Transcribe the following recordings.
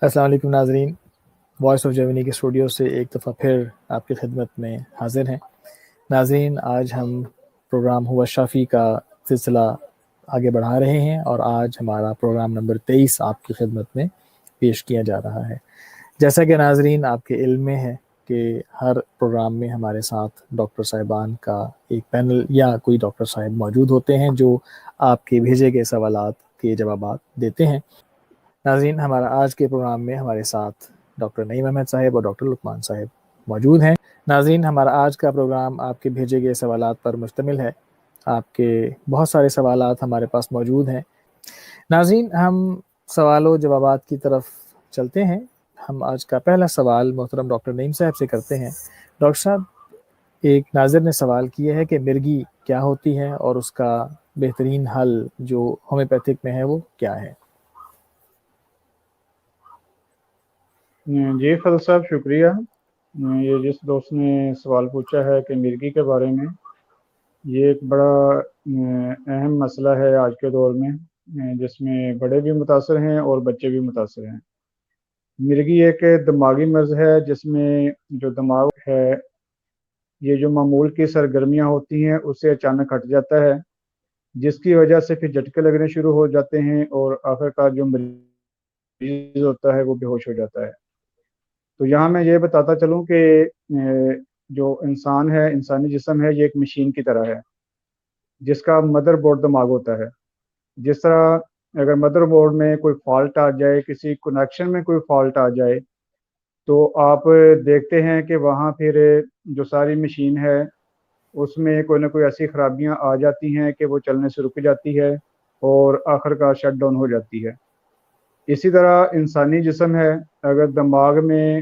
السلام علیکم ناظرین، وائس آف جرمنی کے اسٹوڈیو سے ایک دفعہ پھر آپ کی خدمت میں حاضر ہیں۔ ناظرین، آج ہم پروگرام ہوا شافی کا سلسلہ آگے بڑھا رہے ہیں اور آج ہمارا پروگرام نمبر 23 آپ کی خدمت میں پیش کیا جا رہا ہے۔ جیسا کہ ناظرین آپ کے علم میں ہے کہ ہر پروگرام میں ہمارے ساتھ ڈاکٹر صاحبان کا ایک پینل یا کوئی ڈاکٹر صاحب موجود ہوتے ہیں جو آپ کے بھیجے گئے سوالات کے جوابات دیتے ہیں۔ ناظرین، ہمارا آج کے پروگرام میں ہمارے ساتھ ڈاکٹر نعیم احمد صاحب اور ڈاکٹر لقمان صاحب موجود ہیں۔ ناظرین، ہمارا آج کا پروگرام آپ کے بھیجے گئے سوالات پر مشتمل ہے۔ آپ کے بہت سارے سوالات ہمارے پاس موجود ہیں۔ ناظرین، ہم سوال و جوابات کی طرف چلتے ہیں۔ ہم آج کا پہلا سوال محترم ڈاکٹر نعیم صاحب سے کرتے ہیں۔ ڈاکٹر صاحب، ایک ناظر نے سوال کیا ہے کہ مرگی کیا ہوتی ہے اور اس کا بہترین حل جو ہومیوپیتھک میں ہے وہ کیا ہے؟ جی فضل صاحب، شکریہ۔ یہ جس دوست نے سوال پوچھا ہے کہ مرگی کے بارے میں، یہ ایک بڑا اہم مسئلہ ہے آج کے دور میں، جس میں بڑے بھی متاثر ہیں اور بچے بھی متاثر ہیں۔ مرگی ایک دماغی مرض ہے جس میں جو دماغ ہے، یہ جو معمول کی سرگرمیاں ہوتی ہیں اس سے اچانک ہٹ جاتا ہے، جس کی وجہ سے پھر جھٹکے لگنے شروع ہو جاتے ہیں اور آخرکار جو مریض ہوتا ہے وہ بے ہوش ہو جاتا ہے۔ تو یہاں میں یہ بتاتا چلوں کہ جو انسان ہے، انسانی جسم ہے، یہ ایک مشین کی طرح ہے جس کا مدر بورڈ دماغ ہوتا ہے۔ جس طرح اگر مدر بورڈ میں کوئی فالٹ آ جائے، کسی کنیکشن میں کوئی فالٹ آ جائے، تو آپ دیکھتے ہیں کہ وہاں پھر جو ساری مشین ہے اس میں کوئی نہ کوئی ایسی خرابیاں آ جاتی ہیں کہ وہ چلنے سے رک جاتی ہے اور آخر کار شٹ ڈاؤن ہو جاتی ہے۔ اسی طرح انسانی جسم ہے، اگر دماغ میں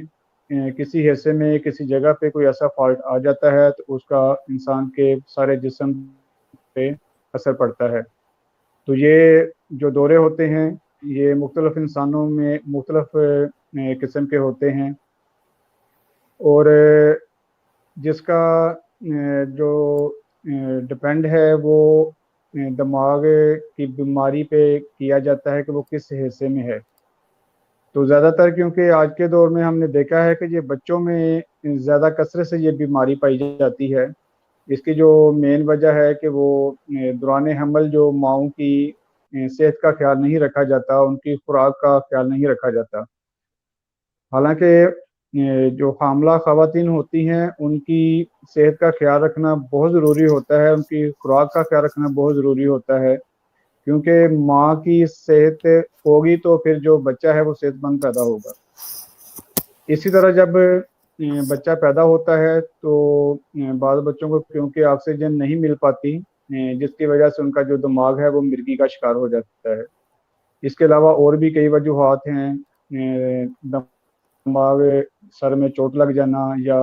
کسی حصے میں کسی جگہ پہ کوئی ایسا فالٹ آ جاتا ہے تو اس کا انسان کے سارے جسم پہ اثر پڑتا ہے۔ تو یہ جو دورے ہوتے ہیں یہ مختلف انسانوں میں مختلف قسم کے ہوتے ہیں، اور جس کا جو ڈپینڈ ہے وہ دماغ کی بیماری پہ کیا جاتا ہے کہ وہ کس حصے میں ہے۔ تو زیادہ تر کیونکہ آج کے دور میں ہم نے دیکھا ہے کہ یہ بچوں میں زیادہ کثرت سے یہ بیماری پائی جاتی ہے۔ اس کی جو مین وجہ ہے کہ وہ دوران حمل جو ماؤں کی صحت کا خیال نہیں رکھا جاتا، ان کی خوراک کا خیال نہیں رکھا جاتا۔ حالانکہ جو حاملہ خواتین ہوتی ہیں ان کی صحت کا خیال رکھنا بہت ضروری ہوتا ہے، ان کی خوراک کا خیال رکھنا بہت ضروری ہوتا ہے، کیونکہ ماں کی صحت ہوگی تو پھر جو بچہ ہے وہ صحت مند پیدا ہوگا۔ اسی طرح جب بچہ پیدا ہوتا ہے تو بعض بچوں کو کیونکہ آکسیجن نہیں مل پاتی، جس کی وجہ سے ان کا جو دماغ ہے وہ مرگی کا شکار ہو جاتا ہے۔ اس کے علاوہ اور بھی کئی وجوہات ہیں، دماغ سر میں چوٹ لگ جانا یا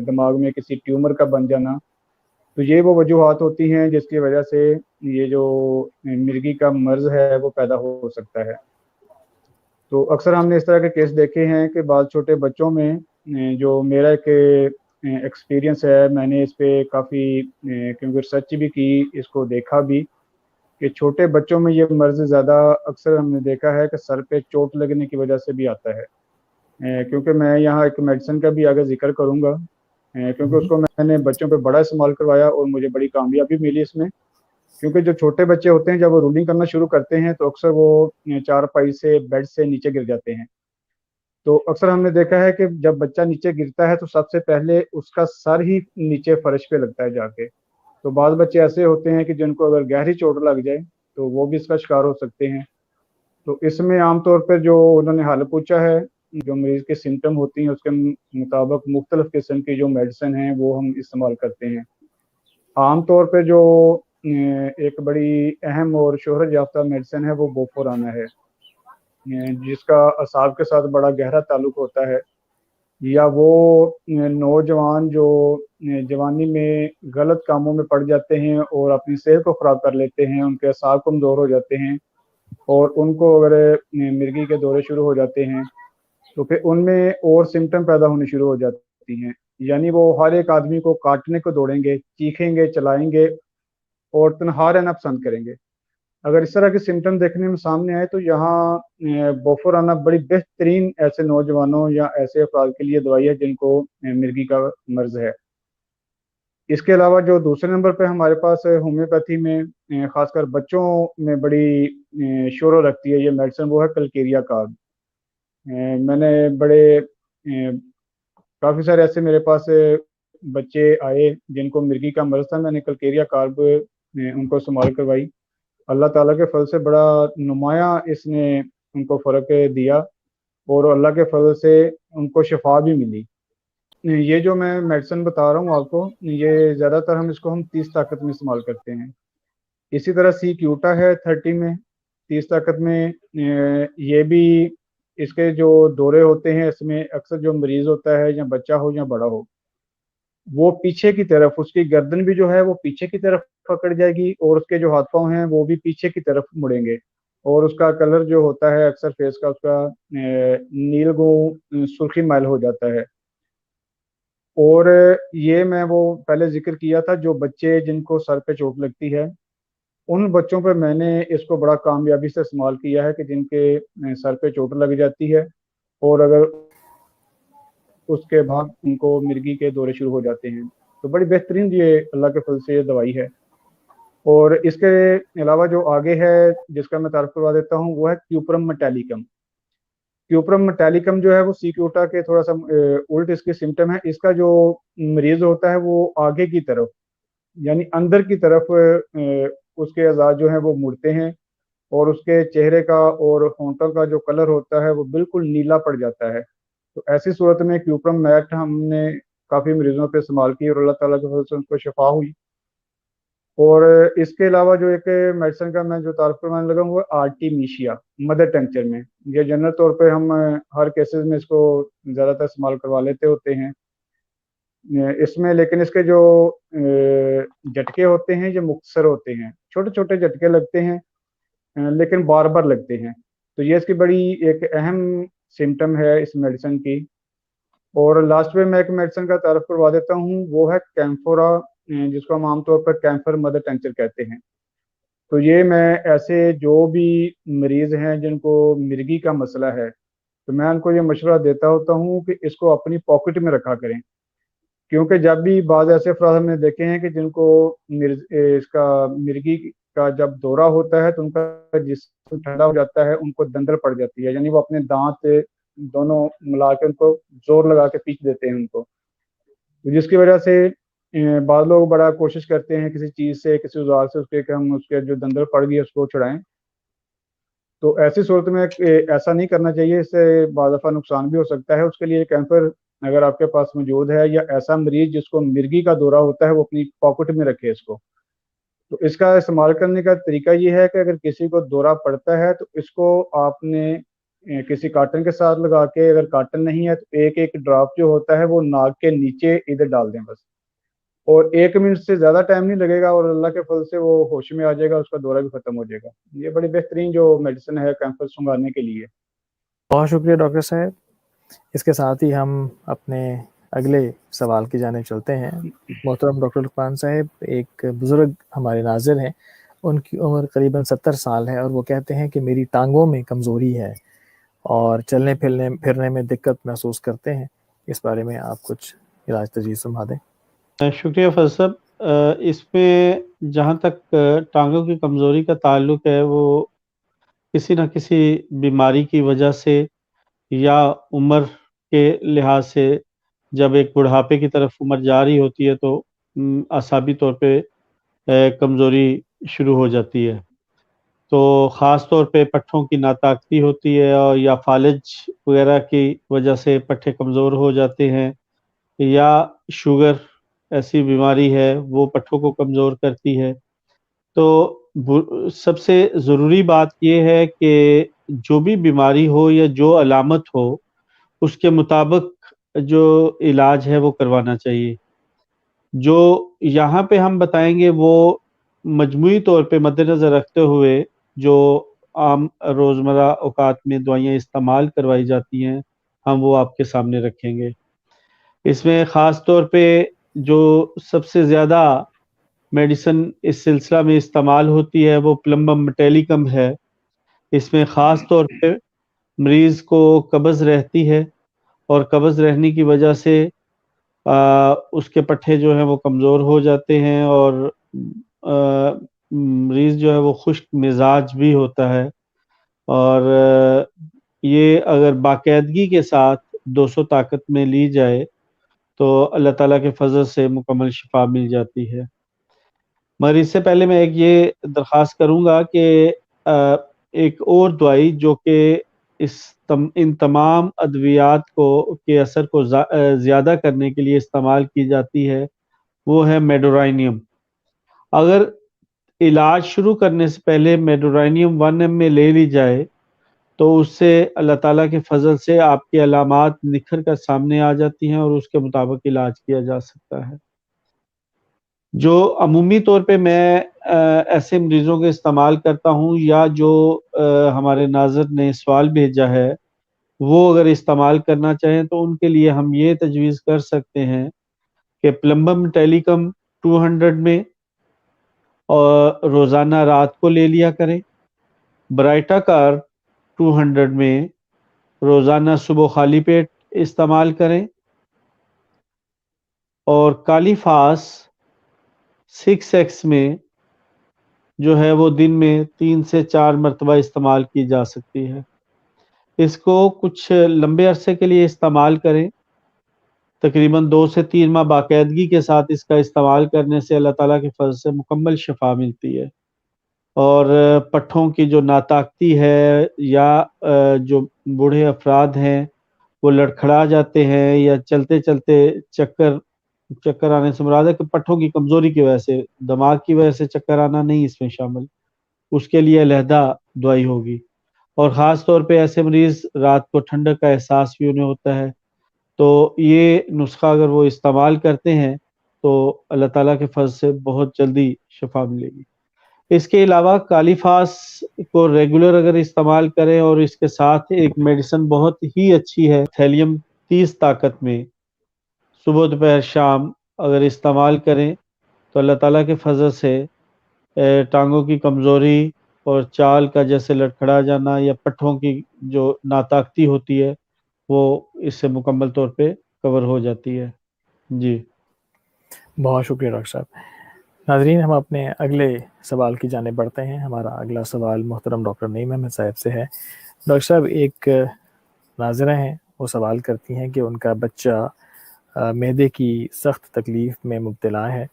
دماغ میں کسی ٹیومر کا بن جانا، تو یہ وہ وجوہات ہوتی ہیں جس کی وجہ سے یہ جو مرگی کا مرض ہے وہ پیدا ہو سکتا ہے۔ تو اکثر ہم نے اس طرح کے کیس دیکھے ہیں کہ بعض چھوٹے بچوں میں جو میرا ایک ایکسپیرینس ہے، میں نے اس پہ کافی کیونکہ ریسرچ بھی کی، اس کو دیکھا بھی کہ چھوٹے بچوں میں یہ مرض زیادہ اکثر ہم نے دیکھا ہے کہ سر پہ چوٹ لگنے کی وجہ سے بھی آتا ہے۔ کیونکہ میں یہاں ایک میڈیسن کا بھی آگے ذکر کروں گا، کیونکہ اس کو میں نے بچوں پہ بڑا استعمال کروایا اور مجھے بڑی کامیابی ملی اس میں۔ کیونکہ جو چھوٹے بچے ہوتے ہیں جب وہ رولنگ کرنا شروع کرتے ہیں تو اکثر وہ چارپائی سے بیڈ سے نیچے گر جاتے ہیں۔ تو اکثر ہم نے دیکھا ہے کہ جب بچہ نیچے گرتا ہے تو سب سے پہلے اس کا سر ہی نیچے فرش پہ لگتا ہے جا کے۔ تو بعض بچے ایسے ہوتے ہیں کہ جن کو اگر گہری چوٹ لگ جائے تو وہ بھی اس کا شکار ہو سکتے ہیں۔ تو اس میں عام طور پر جو انہوں نے حل پوچھا ہے، جو مریض کے سمٹم ہوتی ہیں اس کے مطابق مختلف قسم کی جو میڈیسن ہیں وہ ہم استعمال کرتے ہیں۔ عام طور پہ جو ایک بڑی اہم اور شہرت یافتہ میڈیسن ہے وہ بوفورانا ہے، جس کا اعصاب کے ساتھ بڑا گہرا تعلق ہوتا ہے۔ یا وہ نوجوان جو جوانی میں غلط کاموں میں پڑ جاتے ہیں اور اپنی صحت کو خراب کر لیتے ہیں، ان کے اعصاب کمزور ہو جاتے ہیں اور ان کو اگر مرگی کے دورے شروع ہو جاتے ہیں تو پھر ان میں اور سمٹم پیدا ہونے شروع ہو جاتی ہیں۔ یعنی وہ ہر ایک آدمی کو کاٹنے کو دوڑیں گے، چیخیں گے، چلائیں گے اور تنہا رہنا پسند کریں گے۔ اگر اس طرح کے سمٹم دیکھنے میں سامنے آئے تو یہاں بوفورانا بڑی بہترین ایسے نوجوانوں یا ایسے افراد کے لیے دوائی ہے جن کو مرگی کا مرض ہے۔ اس کے علاوہ جو دوسرے نمبر پہ ہمارے پاس ہومیوپیتھی میں خاص کر بچوں میں بڑی شور و رکھتی ہے یہ میڈیسن، وہ ہے کلکیریا کارب۔ میں نے کافی سارے ایسے میرے پاس بچے آئے جن کو مرگی کا مرض تھا، میں نے کلکیریا کارب ان کو استعمال کروائی، اللہ تعالیٰ کے فضل سے بڑا نمایاں اس نے ان کو فرق دیا اور اللہ کے فضل سے ان کو شفا بھی ملی۔ یہ جو میں میڈیسن بتا رہا ہوں آپ کو، یہ زیادہ تر ہم 30 طاقت میں استعمال کرتے ہیں۔ اسی طرح سی کیوٹا ہے 30 میں، 30 طاقت میں۔ یہ بھی اس کے جو دورے ہوتے ہیں، اس میں اکثر جو مریض ہوتا ہے یا بچہ ہو یا بڑا ہو، وہ پیچھے کی طرف، اس کی گردن بھی جو ہے وہ پیچھے کی طرف پکڑ جائے گی اور اس کے جو ہاتھ پاؤں ہیں وہ بھی پیچھے کی طرف مڑیں گے، اور اس کا کلر جو ہوتا ہے اکثر فیس کا، اس کا نیلگوں سرخی مائل ہو جاتا ہے۔ اور یہ میں وہ پہلے ذکر کیا تھا، جو بچے جن کو سر پہ چوٹ لگتی ہے، ان بچوں پہ میں نے اس کو بڑا کامیابی سے استعمال کیا ہے کہ جن کے سر پہ چوٹ لگ جاتی ہے اور اگر اس کے بعد ان کو مرگی کے دورے شروع ہو جاتے ہیں، تو بڑی بہترین یہ اللہ کے فضل سے یہ دوائی ہے۔ اور اس کے علاوہ جو آگے ہے جس کا میں تعارف کروا دیتا ہوں، وہ ہے کیوپرم میٹیلیکم۔ کیوپرم میٹیلیکم جو ہے وہ سی کیوٹا کے تھوڑا سا الٹ اس کے سمٹم ہے۔ اس کا جو مریض ہوتا ہے وہ آگے کی طرف یعنی اندر کی طرف اس کے اعضاء جو ہیں وہ مڑتے ہیں اور اس کے چہرے کا اور ہونٹوں کا جو کلر ہوتا ہے وہ بالکل نیلا پڑ جاتا ہے۔ تو ایسی صورت میں کیوپرم میٹ ہم نے کافی مریضوں پہ استعمال کی اور اللہ تعالیٰ کے فضل سے ان کو شفا ہوئی۔ اور اس کے علاوہ جو ایک میڈیسن کا میں جو تعارف کروانے لگا ہوں وہ آرٹیمیشیا مدر ٹنکچر میں۔ یہ جنرل طور پہ ہم ہر کیسز میں اس کو زیادہ تر استعمال کروا لیتے ہوتے ہیں اس میں، لیکن اس کے جو جھٹکے ہوتے ہیں یہ مختصر ہوتے ہیں، چھوٹے چھوٹے جھٹکے لگتے ہیں لیکن بار بار لگتے ہیں۔ تو یہ اس کی بڑی ایک اہم سمٹم ہے اس میڈیسن کی۔ اور لاسٹ میں ایک میڈیسن کا تعارف کروا دیتا ہوں، وہ ہے کیمفورا، جس کو ہم عام طور پر کیمفر مدر ٹنکچر کہتے ہیں۔ تو یہ میں ایسے جو بھی مریض ہیں جن کو مرگی کا مسئلہ ہے، تو میں ان کو یہ مشورہ دیتا ہوتا ہوں کہ اس کو اپنی پاکٹ میں رکھا کریں، کیونکہ جب بھی بعض ایسے افراد ہم نے دیکھے ہیں کہ جن کو اس کا مرگی کا جب دورہ ہوتا ہے تو ان کا جسم ٹھنڈا ہو جاتا ہے، ان کو دندر پڑ جاتی ہے، یعنی وہ اپنے دانت دونوں ملا کے ان کو زور لگا کے پیچ دیتے ہیں ان کو، جس کی وجہ سے بعض لوگ بڑا کوشش کرتے ہیں کسی چیز سے، کسی اوزار سے اس کے کہ ہم اس کے جو دندر پڑ گئی اس کو چھڑائیں۔ تو ایسی صورت میں ایسا نہیں کرنا چاہیے، اس سے بعض دفعہ نقصان بھی ہو سکتا ہے۔ اس کے لیے کیمفر اگر آپ کے پاس موجود ہے یا ایسا مریض جس کو مرگی کا دورہ ہوتا ہے وہ اپنی پاکٹ میں رکھے اس کو۔ تو اس کا استعمال کرنے کا طریقہ یہ ہے کہ اگر کسی کو دورہ پڑتا ہے تو اس کو آپ نے کسی کاٹن کے ساتھ لگا کے، اگر کاٹن نہیں ہے تو ایک ایک ڈراپ جو ہوتا ہے وہ ناک کے نیچے ادھر ڈال دیں بس، اور 1 منٹ سے زیادہ ٹائم نہیں لگے گا اور اللہ کے فضل سے وہ ہوش میں آ جائے گا، اس کا دورہ بھی ختم ہو جائے گا۔ یہ بڑی بہترین جو میڈیسن ہے کیمفر سنگھانے کے لیے۔ بہت شکریہ ڈاکٹر صاحب۔ اس کے ساتھ ہی ہم اپنے اگلے سوال کی جانب چلتے ہیں۔ محترم ڈاکٹر لقمان صاحب، ایک بزرگ ہمارے ناظر ہیں، ان کی عمر قریباً 70 سال ہے اور وہ کہتے ہیں کہ میری ٹانگوں میں کمزوری ہے اور چلنے پھرنے میں دقت محسوس کرتے ہیں۔ اس بارے میں آپ کچھ علاج تجویز فرما دیں۔ شکریہ فیض صاحب۔ اس میں جہاں تک ٹانگوں کی کمزوری کا تعلق ہے، وہ کسی نہ کسی بیماری کی وجہ سے یا عمر کے لحاظ سے، جب ایک بڑھاپے کی طرف عمر جا رہی ہوتی ہے تو اعصابی طور پہ کمزوری شروع ہو جاتی ہے۔ تو خاص طور پہ پٹھوں کی ناطاقتی ہوتی ہے اور یا فالج وغیرہ کی وجہ سے پٹھے کمزور ہو جاتے ہیں، یا شوگر ایسی بیماری ہے وہ پٹھوں کو کمزور کرتی ہے۔ تو سب سے ضروری بات یہ ہے کہ جو بھی بیماری ہو یا جو علامت ہو، اس کے مطابق جو علاج ہے وہ کروانا چاہیے۔ جو یہاں پہ ہم بتائیں گے وہ مجموعی طور پہ مد نظر رکھتے ہوئے جو عام روزمرہ اوقات میں دوائیاں استعمال کروائی جاتی ہیں، ہم وہ آپ کے سامنے رکھیں گے۔ اس میں خاص طور پہ جو سب سے زیادہ میڈیسن اس سلسلہ میں استعمال ہوتی ہے وہ پلمبم میٹیلیکم ہے. اس میں خاص طور پہ مریض کو قبض رہتی ہے اور قبض رہنے کی وجہ سے اس کے پٹھے جو ہیں وہ کمزور ہو جاتے ہیں اور مریض جو ہے وہ خشک مزاج بھی ہوتا ہے. اور یہ اگر باقاعدگی کے ساتھ 200 طاقت میں لی جائے تو اللہ تعالیٰ کے فضل سے مکمل شفا مل جاتی ہے. مگر اس سے پہلے میں ایک یہ درخواست کروں گا کہ ایک اور دوائی جو کہ ان تمام ادویات کے اثر کو زیادہ کرنے کے لیے استعمال کی جاتی ہے وہ ہے میڈورائنیم. اگر علاج شروع کرنے سے پہلے میڈورائنیم 1 ml لے لی جائے تو اس سے اللہ تعالیٰ کے فضل سے آپ کی علامات نکھر کر سامنے آ جاتی ہیں اور اس کے مطابق علاج کیا جا سکتا ہے. جو عمومی طور پہ میں ایسے مریضوں کے استعمال کرتا ہوں یا جو ہمارے ناظر نے سوال بھیجا ہے وہ اگر استعمال کرنا چاہیں تو ان کے لیے ہم یہ تجویز کر سکتے ہیں کہ پلمبم ٹیلیکم 200 میں اور روزانہ رات کو لے لیا کریں. برائٹا کار 200 میں روزانہ صبح خالی پیٹ استعمال کریں. اور کالی فاس 6x میں جو ہے وہ دن میں 3 سے 4 مرتبہ استعمال کی جا سکتی ہے. اس کو کچھ لمبے عرصے کے لیے استعمال کریں. تقریباً 2 سے 3 ماہ باقاعدگی کے ساتھ اس کا استعمال کرنے سے اللہ تعالیٰ کے فضل سے مکمل شفا ملتی ہے. اور پٹھوں کی جو ناطاقتی ہے یا جو بوڑھے افراد ہیں وہ لڑکھڑا جاتے ہیں یا چلتے چلتے چکر آنے سے مراد ہے کہ پٹھوں کی کمزوری کی وجہ سے، دماغ کی وجہ سے چکر آنا نہیں اس میں شامل، اس کے لیے علیحدہ دوائی ہوگی. اور خاص طور پہ ایسے مریض رات کو ٹھنڈک کا احساس بھی انہیں ہوتا ہے تو یہ نسخہ اگر وہ استعمال کرتے ہیں تو اللہ تعالیٰ کے فضل سے بہت جلدی شفا ملے گی. اس کے علاوہ کالی فاس کو ریگولر اگر استعمال کریں اور اس کے ساتھ ایک میڈیسن بہت ہی اچھی ہے تھیلیم 30 طاقت میں صبح دوپہر شام اگر استعمال کریں تو اللہ تعالیٰ کے فضل سے ٹانگوں کی کمزوری اور چال کا جیسے لڑکھڑا جانا یا پٹھوں کی جو ناطاقتی ہوتی ہے وہ اس سے مکمل طور پہ کور ہو جاتی ہے. جی بہت شکریہ ڈاکٹر صاحب. ناظرین ہم اپنے اگلے سوال کی جانب بڑھتے ہیں. ہمارا اگلا سوال محترم ڈاکٹر نعیم احمد صاحب سے ہے. ڈاکٹر صاحب ایک ناظرہ ہیں وہ سوال کرتی ہیں کہ ان کا بچہ معدے کی سخت تکلیف میں مبتلا ہے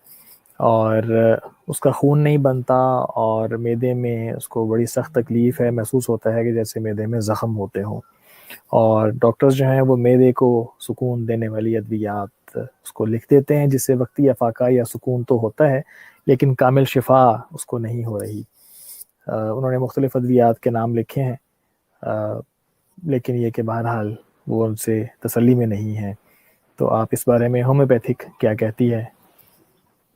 اور اس کا خون نہیں بنتا اور معدے میں اس کو بڑی سخت تکلیف ہے، محسوس ہوتا ہے کہ جیسے معدے میں زخم ہوتے ہوں، اور ڈاکٹرز جو ہیں وہ معدے کو سکون دینے والی ادویات اس کو لکھ دیتے ہیں جس سے وقتی افاقہ یا سکون تو ہوتا ہے لیکن کامل شفا اس کو نہیں ہو رہی. انہوں نے مختلف ادویات کے نام لکھے ہیں لیکن یہ کہ بہرحال وہ ان سے تسلی میں نہیں ہے. تو آپ اس بارے میں ہومیوپیتھک کیا کہتی ہے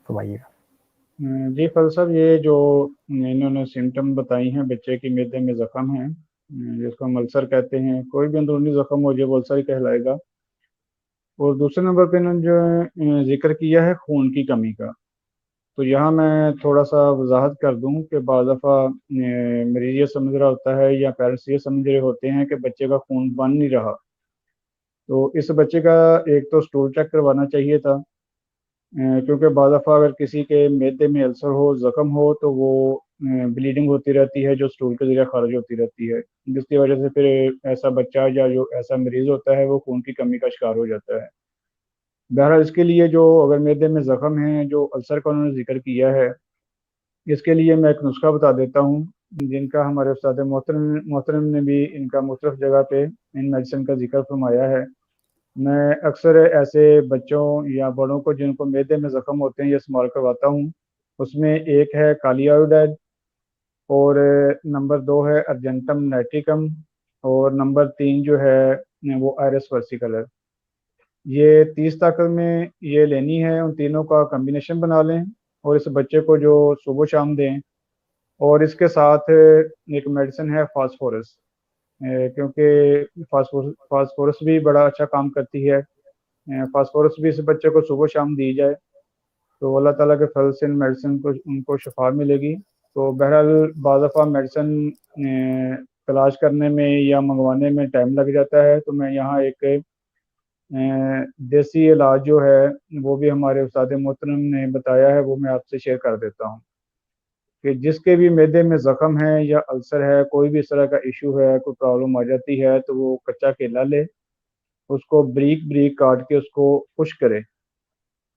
فرمائیے گا. جی فضل صاحب، یہ جو انہوں نے سمٹم بتائی ہیں بچے کی معدے میں زخم ہیں جس کو ہم السر کہتے ہیں، کوئی بھی اندرونی زخم ہو جائے وہ السر ہی کہلائے گا. اور دوسرے نمبر پہ انہوں نے جو ذکر کیا ہے خون کی کمی کا، تو یہاں میں تھوڑا سا وضاحت کر دوں کہ بعض دفعہ مریض یہ سمجھ رہا ہوتا ہے یا پیرنٹس یہ سمجھ رہے ہوتے ہیں کہ بچے کا خون بن نہیں رہا، تو اس بچے کا ایک تو اسٹول چیک کروانا چاہیے تھا، کیونکہ بعض دفعہ اگر کسی کے معدے میں السر ہو، زخم ہو، تو وہ بلیڈنگ ہوتی رہتی ہے جو اسٹول کے ذریعے خارج ہوتی رہتی ہے، جس کی وجہ سے پھر ایسا بچہ یا جو ایسا مریض ہوتا ہے وہ خون کی کمی کا شکار ہو جاتا ہے. بہرحال اس کے لیے جو اگر معدے میں زخم ہیں جو السر کا انہوں نے ذکر کیا ہے، اس کے لیے میں ایک نسخہ بتا دیتا ہوں جن کا ہمارے استاد محترم نے بھی ان کا مختلف جگہ پہ ان میڈیسن کا ذکر فرمایا ہے. میں اکثر ایسے بچوں یا بڑوں کو جن کو معدے میں زخم ہوتے ہیں یہ استعمال کرواتا ہوں. اس میں ایک ہے کالی آیوڈائڈ، اور نمبر 2 ہے ارجنٹم نائٹریکم، اور نمبر 3 جو ہے وہ آئرس ورسیکلر. یہ 30 طاقت میں یہ لینی ہے، ان تینوں کا کمبینیشن بنا لیں اور اس بچے کو جو صبح شام دیں. اور اس کے ساتھ ایک میڈیسن ہے فاسفورس، کیونکہ فاسفورس بھی بڑا اچھا کام کرتی ہے. فاسفورس بھی اس بچے کو صبح شام دی جائے. تو اللہ تعالیٰ کے فضل سے ان میڈیسن کو ان کو شفا ملے گی. تو بہرحال بعض دفعہ میڈیسن تلاش کرنے میں یا منگوانے میں ٹائم لگ جاتا ہے. تو میں یہاں ایک دیسی علاج جو ہے وہ بھی ہمارے استاد محترم نے بتایا ہے، وہ میں آپ سے شیئر کر دیتا ہوں کہ جس کے بھی معدے میں زخم ہے یا السر ہے، کوئی بھی اس طرح کا ایشو ہے، کوئی پرابلم آ جاتی ہے، تو وہ کچا کیلا لے، اس کو بریک بریک کاٹ کے اس کو خشک کرے،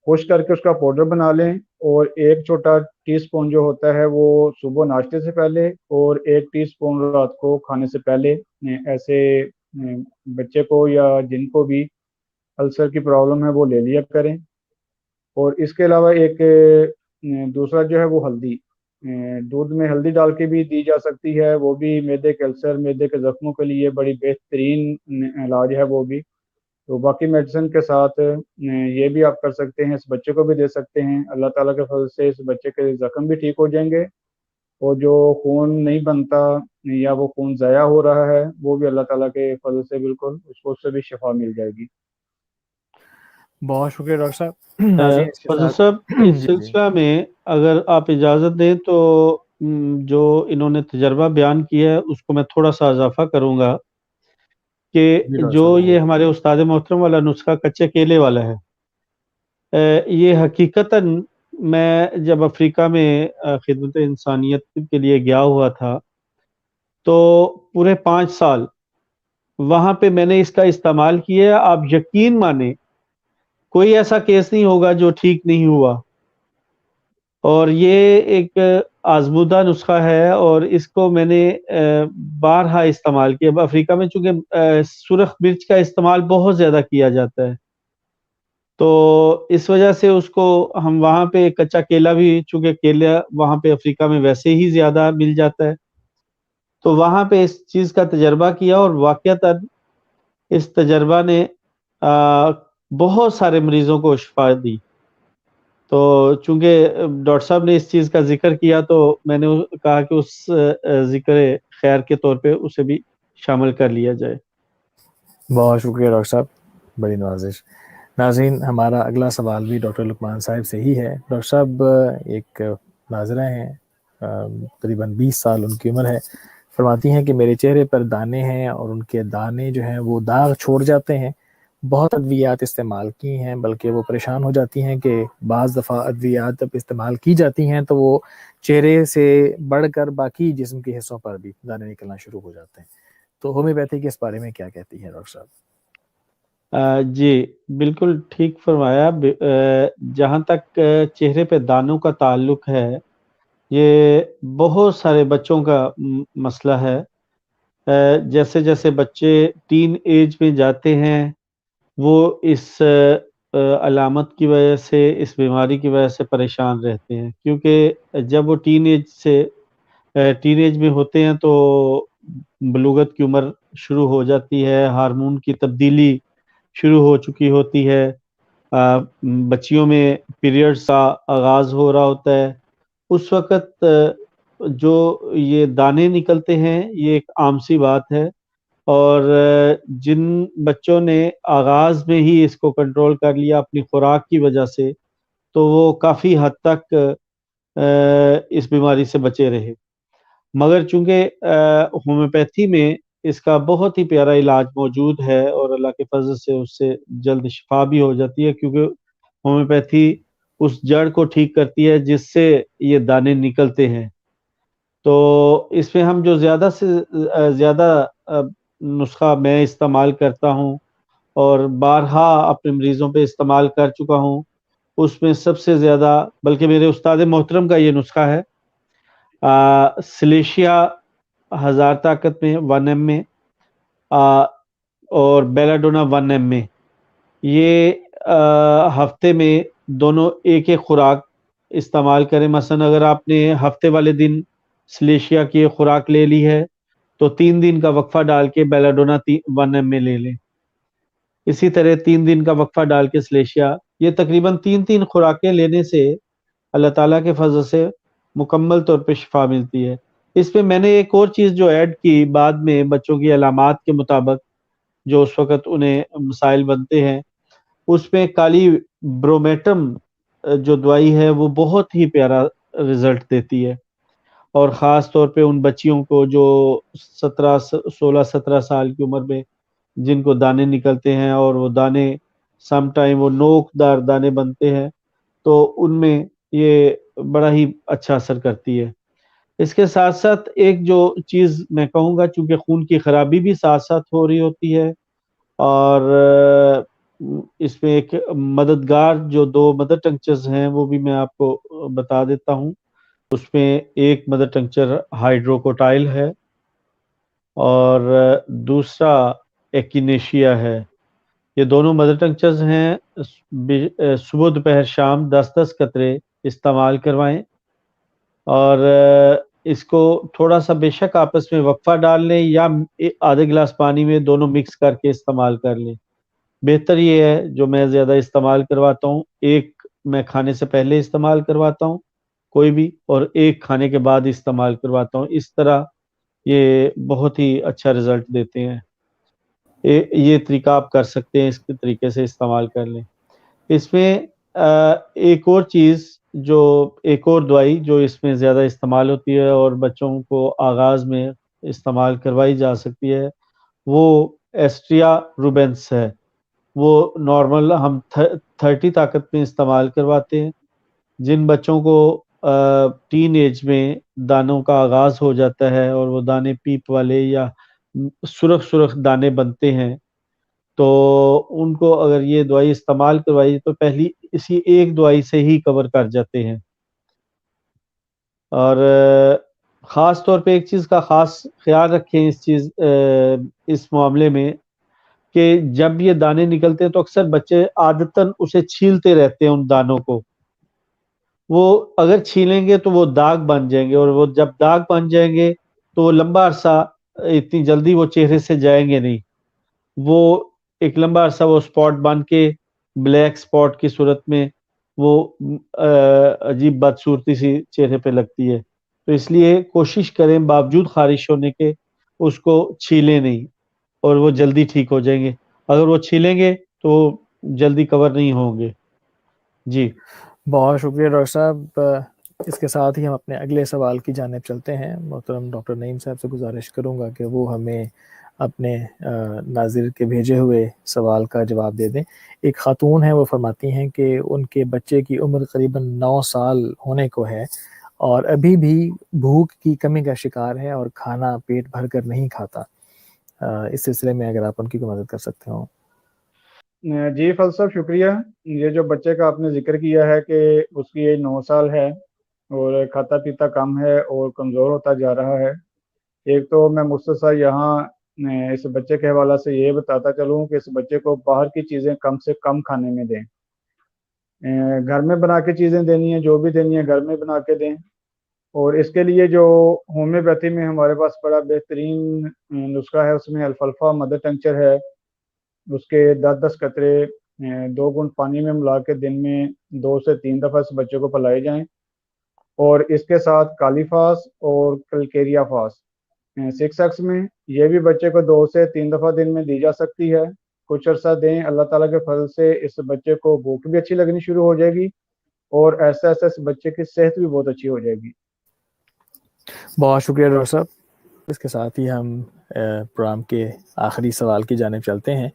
خشک کر کے اس کا پاؤڈر بنا لیں، اور ایک چھوٹا ٹی اسپون جو ہوتا ہے وہ صبح ناشتے سے پہلے، اور ایک ٹی اسپون رات کو کھانے سے پہلے ایسے بچے کو یا جن کو بھی السر کی پرابلم ہے وہ لے لیا کریں. اور اس کے علاوہ ایک دوسرا جو ہے وہ ہلدی، دودھ میں ہلدی ڈال کے بھی دی جا سکتی ہے، وہ بھی معدے کے السر، معدے کے زخموں کے لیے بڑی بہترین علاج ہے وہ بھی. تو باقی میڈیسن کے ساتھ یہ بھی آپ کر سکتے ہیں، اس بچے کو بھی دے سکتے ہیں. اللہ تعالیٰ کے فضل سے اس بچے کے زخم بھی ٹھیک ہو جائیں گے، اور جو خون نہیں بنتا یا وہ خون ضائع ہو رہا ہے وہ بھی اللہ تعالیٰ کے فضل سے بالکل اس کو، اس سے بھی شفا مل جائے گی. بہت شکریہ ڈاکٹر صاحب. ناظرین اس کے فضل ساتھ صاحب اس جی سلسلہ میں اگر آپ اجازت دیں تو جو انہوں نے تجربہ بیان کیا ہے اس کو میں تھوڑا سا اضافہ کروں گا کہ جی ڈاکٹر جو صاحب. یہ ہمارے استاد محترم والا نسخہ کچے کیلے والا ہے، یہ حقیقتاً میں جب افریقہ میں خدمت انسانیت کے لیے گیا ہوا تھا تو پورے 5 سال وہاں پہ میں نے اس کا استعمال کیا. آپ یقین مانیں کوئی ایسا کیس نہیں ہوگا جو ٹھیک نہیں ہوا، اور یہ ایک آزمودہ نسخہ ہے اور اس کو میں نے بارہا استعمال کیا. اب افریقہ میں چونکہ سرخ مرچ کا استعمال بہت زیادہ کیا جاتا ہے تو اس وجہ سے اس کو ہم وہاں پہ کچا کیلا بھی، چونکہ کیلا وہاں پہ افریقہ میں ویسے ہی زیادہ مل جاتا ہے، تو وہاں پہ اس چیز کا تجربہ کیا اور واقعتاً اس تجربہ نے بہت سارے مریضوں کو شفا دی. تو چونکہ ڈاکٹر صاحب نے اس چیز کا ذکر کیا تو میں نے کہا کہ اس ذکر خیر کے طور پہ اسے بھی شامل کر لیا جائے. بہت شکریہ ڈاکٹر صاحب، بڑی نوازش. ناظرین ہمارا اگلا سوال بھی ڈاکٹر لقمان صاحب سے ہی ہے. ڈاکٹر صاحب ایک ناظرہ ہیں، تقریباً 20 سال ان کی عمر ہے. فرماتی ہیں کہ میرے چہرے پر دانے ہیں اور ان کے دانے جو ہیں وہ داغ چھوڑ جاتے ہیں. بہت ادویات استعمال کی ہیں، بلکہ وہ پریشان ہو جاتی ہیں کہ بعض دفعہ ادویات جب استعمال کی جاتی ہیں تو وہ چہرے سے بڑھ کر باقی جسم کے حصوں پر بھی دانے نکلنا شروع ہو جاتے ہیں. تو ہومیوپیتھی کے اس بارے میں کیا کہتی ہے ڈاکٹر صاحب؟ جی بالکل ٹھیک فرمایا. جہاں تک چہرے پہ دانوں کا تعلق ہے، یہ بہت سارے بچوں کا مسئلہ ہے. جیسے جیسے بچے ٹین ایج میں جاتے ہیں وہ اس علامت کی وجہ سے، اس بیماری کی وجہ سے پریشان رہتے ہیں، کیونکہ جب وہ ٹین ایج میں ہوتے ہیں تو بلوغت کی عمر شروع ہو جاتی ہے، ہارمون کی تبدیلی شروع ہو چکی ہوتی ہے، بچیوں میں پیریڈز کا آغاز ہو رہا ہوتا ہے. اس وقت جو یہ دانے نکلتے ہیں یہ ایک عام سی بات ہے، اور جن بچوں نے آغاز میں ہی اس کو کنٹرول کر لیا اپنی خوراک کی وجہ سے تو وہ کافی حد تک اس بیماری سے بچے رہے. مگر چونکہ ہومیوپیتھی میں اس کا بہت ہی پیارا علاج موجود ہے اور اللہ کے فضل سے اس سے جلد شفا بھی ہو جاتی ہے، کیونکہ ہومیوپیتھی اس جڑ کو ٹھیک کرتی ہے جس سے یہ دانے نکلتے ہیں. تو اس میں ہم جو زیادہ سے زیادہ نسخہ میں استعمال کرتا ہوں اور بارہا اپنے مریضوں پہ استعمال کر چکا ہوں، اس میں سب سے زیادہ، بلکہ میرے استاد محترم کا یہ نسخہ ہے، سلیشیا 1000 طاقت میں 1 ایم میں اور بیلاڈونا 1 ایم میں. یہ ہفتے میں دونوں ایک ایک خوراک استعمال کریں. مثلا اگر آپ نے ہفتے والے دن سلیشیا کی خوراک لے لی ہے تو 3 دن کا وقفہ ڈال کے بیلاڈونا 1 ایم میں لے لیں. اسی طرح 3 دن کا وقفہ ڈال کے سلیشیا. یہ تقریباً 3 خوراکیں لینے سے اللہ تعالیٰ کے فضل سے مکمل طور پہ شفا ملتی ہے. اس میں میں نے ایک اور چیز جو ایڈ کی بعد میں بچوں کی علامات کے مطابق جو اس وقت انہیں مسائل بنتے ہیں، اس میں کالی برومیٹم جو دوائی ہے وہ بہت ہی پیارا رزلٹ دیتی ہے، اور خاص طور پہ ان بچیوں کو جو 16-17 سال کی عمر میں جن کو دانے نکلتے ہیں، اور وہ دانے سم ٹائم وہ نوک دار دانے بنتے ہیں، تو ان میں یہ بڑا ہی اچھا اثر کرتی ہے۔ اس کے ساتھ ساتھ ایک جو چیز میں کہوں گا، چونکہ خون کی خرابی بھی ساتھ ساتھ ہو رہی ہوتی ہے، اور اس میں ایک مددگار جو 2 مدر ٹنکچرز ہیں وہ بھی میں آپ کو بتا دیتا ہوں۔ اس میں ایک مدر ٹنکچر ہائیڈروکوٹائل ہے، اور دوسرا ایکینیشیا ہے۔ یہ دونوں مدر ٹنکچرز ہیں، صبح دوپہر شام 10-10 قطرے استعمال کروائیں، اور اس کو تھوڑا سا بے شک آپس میں وقفہ ڈال لیں، یا آدھے گلاس پانی میں دونوں مکس کر کے استعمال کر لیں۔ بہتر یہ ہے، جو میں زیادہ استعمال کرواتا ہوں، ایک میں کھانے سے پہلے استعمال کرواتا ہوں کوئی بھی، اور ایک کھانے کے بعد استعمال کرواتا ہوں۔ اس طرح یہ بہت ہی اچھا رزلٹ دیتے ہیں۔ یہ طریقہ آپ کر سکتے ہیں، اس کے طریقے سے استعمال کر لیں۔ اس میں ایک اور چیز، جو ایک اور دوائی جو اس میں زیادہ استعمال ہوتی ہے اور بچوں کو آغاز میں استعمال کروائی جا سکتی ہے، وہ ایسٹریا روبینس ہے۔ وہ نارمل ہم 30 طاقت میں استعمال کرواتے ہیں۔ جن بچوں کو ٹین ایج میں دانوں کا آغاز ہو جاتا ہے، اور وہ دانے پیپ والے یا سرخ سرخ دانے بنتے ہیں، تو ان کو اگر یہ دوائی استعمال کروائی تو پہلی اسی ایک دوائی سے ہی کور کر جاتے ہیں۔ اور خاص طور پہ ایک چیز کا خاص خیال رکھیں اس معاملے میں، کہ جب یہ دانے نکلتے ہیں تو اکثر بچے عادتاً اسے چھیلتے رہتے ہیں، ان دانوں کو۔ وہ اگر چھیلیں گے تو وہ داغ بن جائیں گے، اور وہ جب داغ بن جائیں گے تو وہ لمبا عرصہ اتنی جلدی وہ چہرے سے جائیں گے نہیں۔ وہ ایک لمبا عرصہ وہ سپاٹ بن کے بلیک سپاٹ کی صورت میں وہ عجیب بدصورتی سی چہرے پہ لگتی ہے۔ تو اس لیے کوشش کریں باوجود خارش ہونے کے اس کو چھیلیں نہیں، اور وہ جلدی ٹھیک ہو جائیں گے۔ اگر وہ چھیلیں گے تو جلدی کور نہیں ہوں گے۔ جی بہت شکریہ ڈاکٹر صاحب۔ اس کے ساتھ ہی ہم اپنے اگلے سوال کی جانب چلتے ہیں۔ محترم ڈاکٹر نعیم صاحب سے گزارش کروں گا کہ وہ ہمیں اپنے ناظر کے بھیجے ہوئے سوال کا جواب دے دیں۔ ایک خاتون ہیں، وہ فرماتی ہیں کہ ان کے بچے کی عمر قریباً 9 سال ہونے کو ہے، اور ابھی بھی بھوک کی کمی کا شکار ہے، اور کھانا پیٹ بھر کر نہیں کھاتا۔ اس سلسلے میں اگر آپ ان کی مدد کر سکتے ہوں۔ جی فضل صاحب، شکریہ۔ یہ جو بچے کا آپ نے ذکر کیا ہے کہ اس کی ایج 9 سال ہے اور کھاتا پیتا کم ہے اور کمزور ہوتا جا رہا ہے، ایک تو میں مختصر یہاں اس بچے کے حوالے سے یہ بتاتا چلوں کہ اس بچے کو باہر کی چیزیں کم سے کم کھانے میں دیں۔ گھر میں بنا کے چیزیں دینی ہیں، جو بھی دینی ہے گھر میں بنا کے دیں۔ اور اس کے لیے جو ہومیوپیتھی میں ہمارے پاس بڑا بہترین نسخہ ہے، اس میں الفالفا مدر ٹنکچر ہے۔ اس کے 10-10 قطرے 2 گھونٹ پانی میں ملا کے دن میں 2 سے 3 دفعہ اس بچے کو پلائے جائیں، اور اس کے ساتھ کالی فاس اور کلکیریا فاس 6x میں یہ بھی بچے کو 2 سے 3 دفعہ دن میں دی جا سکتی ہے۔ کچھ عرصہ دیں، اللہ تعالیٰ کے فضل سے اس بچے کو بھوک بھی اچھی لگنی شروع ہو جائے گی، اور ایسا ایسا اس بچے کی صحت بھی بہت اچھی ہو جائے گی۔ بہت شکریہ ڈاکٹر صاحب۔ اس کے ساتھ ہی ہم پروگرام کے آخری سوال کی جانب چلتے ہیں۔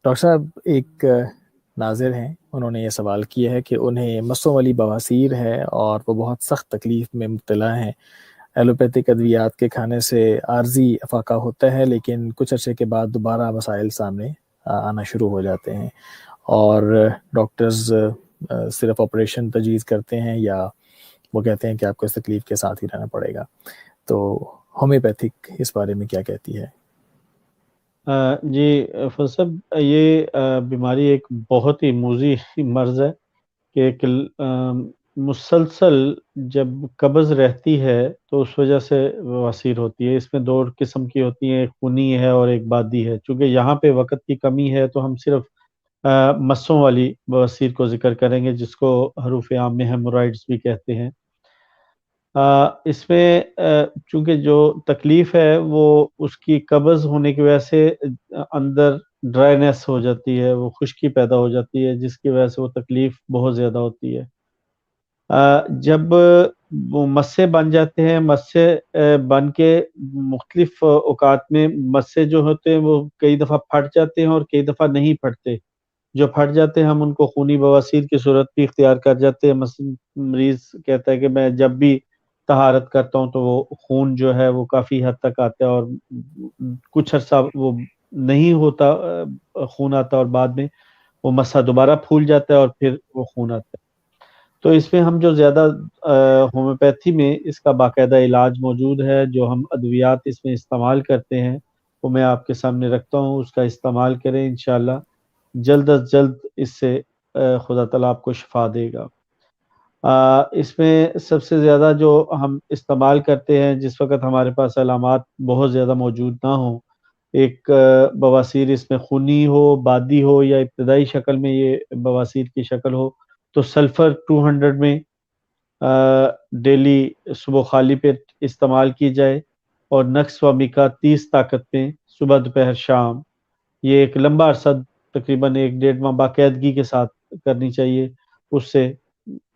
ڈاکٹر صاحب، ایک ناظر ہیں، انہوں نے یہ سوال کیا ہے کہ انہیں مسوں والی بواسیر ہے اور وہ بہت سخت تکلیف میں مبتلا ہیں۔ ایلوپیتھک ادویات کے کھانے سے عارضی افاقہ ہوتا ہے، لیکن کچھ عرصے کے بعد دوبارہ مسائل سامنے آنا شروع ہو جاتے ہیں، اور ڈاکٹرز صرف آپریشن تجویز کرتے ہیں، یا وہ کہتے ہیں کہ آپ کو اس تکلیف کے ساتھ ہی رہنا پڑے گا۔ تو ہومیوپیتھک اس بارے میں کیا کہتی ہے؟ جی فضل صاحب، یہ بیماری ایک بہت ہی موذی مرض ہے کہ مسلسل جب قبض رہتی ہے تو اس وجہ سے بواسیر ہوتی ہے۔ اس میں 2 قسم کی ہوتی ہیں، ایک خونی ہے اور ایک بادی ہے۔ چونکہ یہاں پہ وقت کی کمی ہے تو ہم صرف مسوں والی بواسیر کو ذکر کریں گے، جس کو حروف عام میں ہیمورائڈز بھی کہتے ہیں۔ اس میں چونکہ جو تکلیف ہے وہ اس کی قبض ہونے کی وجہ سے اندر ڈرائینس ہو جاتی ہے، وہ خشکی پیدا ہو جاتی ہے، جس کی وجہ سے وہ تکلیف بہت زیادہ ہوتی ہے۔ جب وہ مسے بن جاتے ہیں، مسے بن کے مختلف اوقات میں مسے جو ہوتے ہیں وہ کئی دفعہ پھٹ جاتے ہیں اور کئی دفعہ نہیں پھٹتے۔ جو پھٹ جاتے ہیں ہم ان کو خونی بواسیر کی صورت بھی اختیار کر جاتے ہیں۔ مثلا مریض کہتا ہے کہ میں جب بھی طہارت کرتا ہوں تو وہ خون جو ہے وہ کافی حد تک آتا ہے اور کچھ عرصہ وہ نہیں ہوتا خون آتا اور بعد میں وہ مسا دوبارہ پھول جاتا ہے اور پھر وہ خون آتا ہے۔ تو اس میں ہم جو زیادہ ہومیوپیتھی میں اس کا باقاعدہ علاج موجود ہے، جو ہم ادویات اس میں استعمال کرتے ہیں وہ میں آپ کے سامنے رکھتا ہوں، اس کا استعمال کریں، انشاءاللہ جلد از جلد اس سے خدا تعالیٰ آپ کو شفا دے گا۔ اس میں سب سے زیادہ جو ہم استعمال کرتے ہیں جس وقت ہمارے پاس علامات بہت زیادہ موجود نہ ہوں، ایک بواسیر اس میں خونی ہو، بادی ہو یا ابتدائی شکل میں یہ بواسیر کی شکل ہو، تو سلفر 200 میں ڈیلی صبح خالی پیٹ استعمال کی جائے، اور نقص و میکا 30 طاقت میں صبح دوپہر شام، یہ ایک لمبا عرصہ تقریباً 1-1.5 ماہ باقاعدگی کے ساتھ کرنی چاہیے۔ اس سے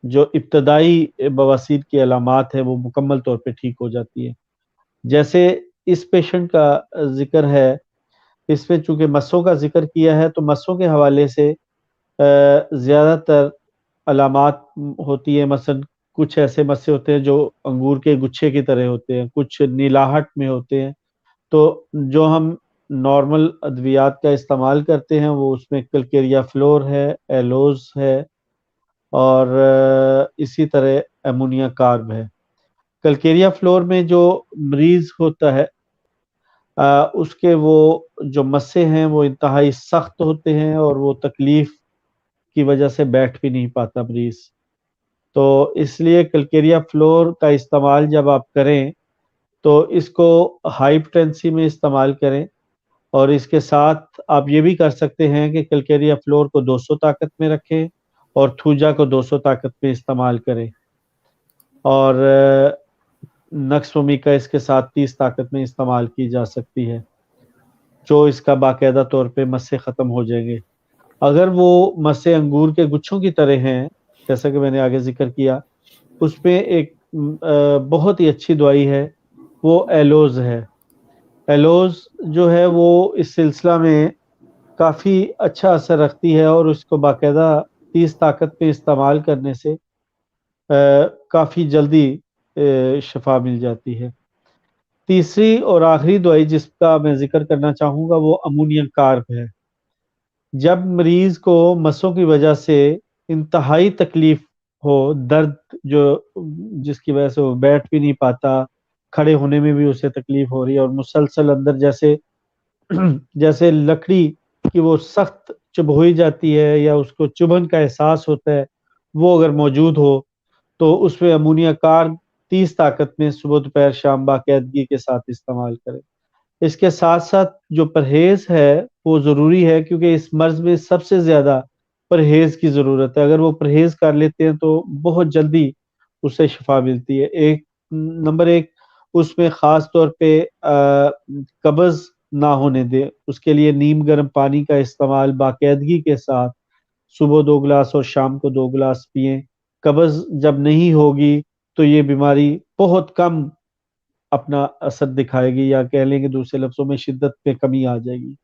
جو ابتدائی بواسیر کی علامات ہے وہ مکمل طور پہ ٹھیک ہو جاتی ہے۔ جیسے اس پیشنٹ کا ذکر ہے، اس میں چونکہ مسوں کا ذکر کیا ہے تو مسوں کے حوالے سے زیادہ تر علامات ہوتی ہیں۔ مثلا کچھ ایسے مسے ہوتے ہیں جو انگور کے گچھے کی طرح ہوتے ہیں، کچھ نیلاہٹ میں ہوتے ہیں، تو جو ہم نارمل ادویات کا استعمال کرتے ہیں وہ اس میں کلکیریا فلور ہے، ایلوز ہے، اور اسی طرح امونیا کارب ہے۔ کلکیریا فلور میں جو مریض ہوتا ہے اس کے وہ جو مسے ہیں وہ انتہائی سخت ہوتے ہیں اور وہ تکلیف کی وجہ سے بیٹھ بھی نہیں پاتا مریض، تو اس لیے کلکیریا فلور کا استعمال جب آپ کریں تو اس کو ہائپرٹینسی میں استعمال کریں، اور اس کے ساتھ آپ یہ بھی کر سکتے ہیں کہ کلکیریا فلور کو 200 طاقت میں رکھیں اور تھوجا کو 200 طاقت میں استعمال کریں، اور نقص و میکا اس کے ساتھ 30 طاقت میں استعمال کی جا سکتی ہے، جو اس کا باقاعدہ طور پہ مسے ختم ہو جائیں گے۔ اگر وہ مسے انگور کے گچھوں کی طرح ہیں جیسا کہ میں نے آگے ذکر کیا، اس میں ایک بہت ہی اچھی دوائی ہے، وہ ایلوز ہے۔ ایلوز جو ہے وہ اس سلسلہ میں کافی اچھا اثر رکھتی ہے، اور اس کو باقاعدہ 30 طاقت میں استعمال کرنے سے کافی جلدی شفا مل جاتی ہے۔ تیسری اور آخری دوائی جس کا میں ذکر کرنا چاہوں گا وہ امونیم کارب ہے۔ جب مریض کو مسوں کی وجہ سے انتہائی تکلیف ہو، درد جس کی وجہ سے وہ بیٹھ بھی نہیں پاتا، کھڑے ہونے میں بھی اسے تکلیف ہو رہی ہے، اور مسلسل اندر جیسے لکڑی کی وہ سخت چبھوئی جاتی ہے یا اس کو چبھن کا احساس ہوتا ہے، وہ اگر موجود ہو تو اس میں امونیا کارب 30 طاقت میں صبح دوپہر شام باقاعدگی کے ساتھ استعمال کریں۔ اس کے ساتھ ساتھ جو پرہیز ہے وہ ضروری ہے، کیونکہ اس مرض میں سب سے زیادہ پرہیز کی ضرورت ہے۔ اگر وہ پرہیز کر لیتے ہیں تو بہت جلدی اس سے شفا ملتی ہے۔ نمبر 1 اس میں خاص طور پہ قبض نہ ہونے دے، اس کے لیے نیم گرم پانی کا استعمال باقاعدگی کے ساتھ صبح 2 گلاس اور شام کو 2 گلاس پئیں۔ قبض جب نہیں ہوگی تو یہ بیماری بہت کم اپنا اثر دکھائے گی، یا کہہ لیں کہ دوسرے لفظوں میں شدت پہ کمی آ جائے گی۔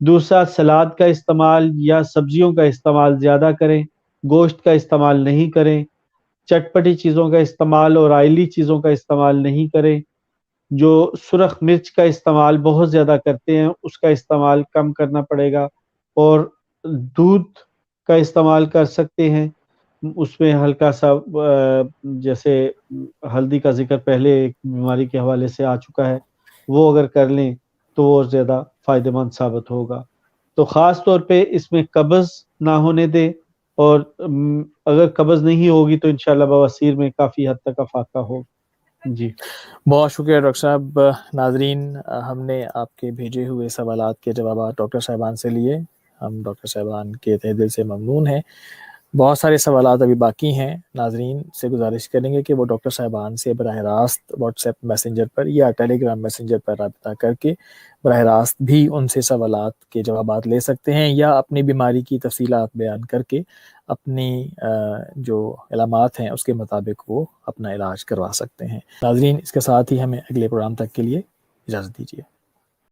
دوسرا، سلاد کا استعمال یا سبزیوں کا استعمال زیادہ کریں، گوشت کا استعمال نہیں کریں، چٹپٹی چیزوں کا استعمال اور آئلی چیزوں کا استعمال نہیں کریں۔ جو سرخ مرچ کا استعمال بہت زیادہ کرتے ہیں اس کا استعمال کم کرنا پڑے گا، اور دودھ کا استعمال کر سکتے ہیں، اس میں ہلکا سا جیسے ہلدی کا ذکر پہلے ایک بیماری کے حوالے سے آ چکا ہے، وہ اگر کر لیں تو وہ زیادہ فائدہ مند ثابت ہوگا۔ تو خاص طور پہ اس میں قبض نہ ہونے دیں، اور اگر قبض نہیں ہوگی تو انشاءاللہ بواسیر میں کافی حد تک افاقہ ہوگا۔ جی بہت شکریہ ڈاکٹر صاحب۔ ناظرین، ہم نے آپ کے بھیجے ہوئے سوالات کے جوابات ڈاکٹر صاحبان سے لیے، ہم ڈاکٹر صاحبان کے تہ دل سے ممنون ہیں۔ بہت سارے سوالات ابھی باقی ہیں. ناظرین سے گزارش کریں گے کہ وہ ڈاکٹر صاحبان سے براہ راست واٹس ایپ میسنجر پر یا ٹیلی گرام میسنجر پر رابطہ کر کے براہ راست بھی ان سے سوالات کے جوابات لے سکتے ہیں، یا اپنی بیماری کی تفصیلات بیان کر کے اپنی جو علامات ہیں اس کے مطابق وہ اپنا علاج کروا سکتے ہیں. ناظرین، اس کے ساتھ ہی ہمیں اگلے پروگرام تک کے لیے اجازت دیجیے.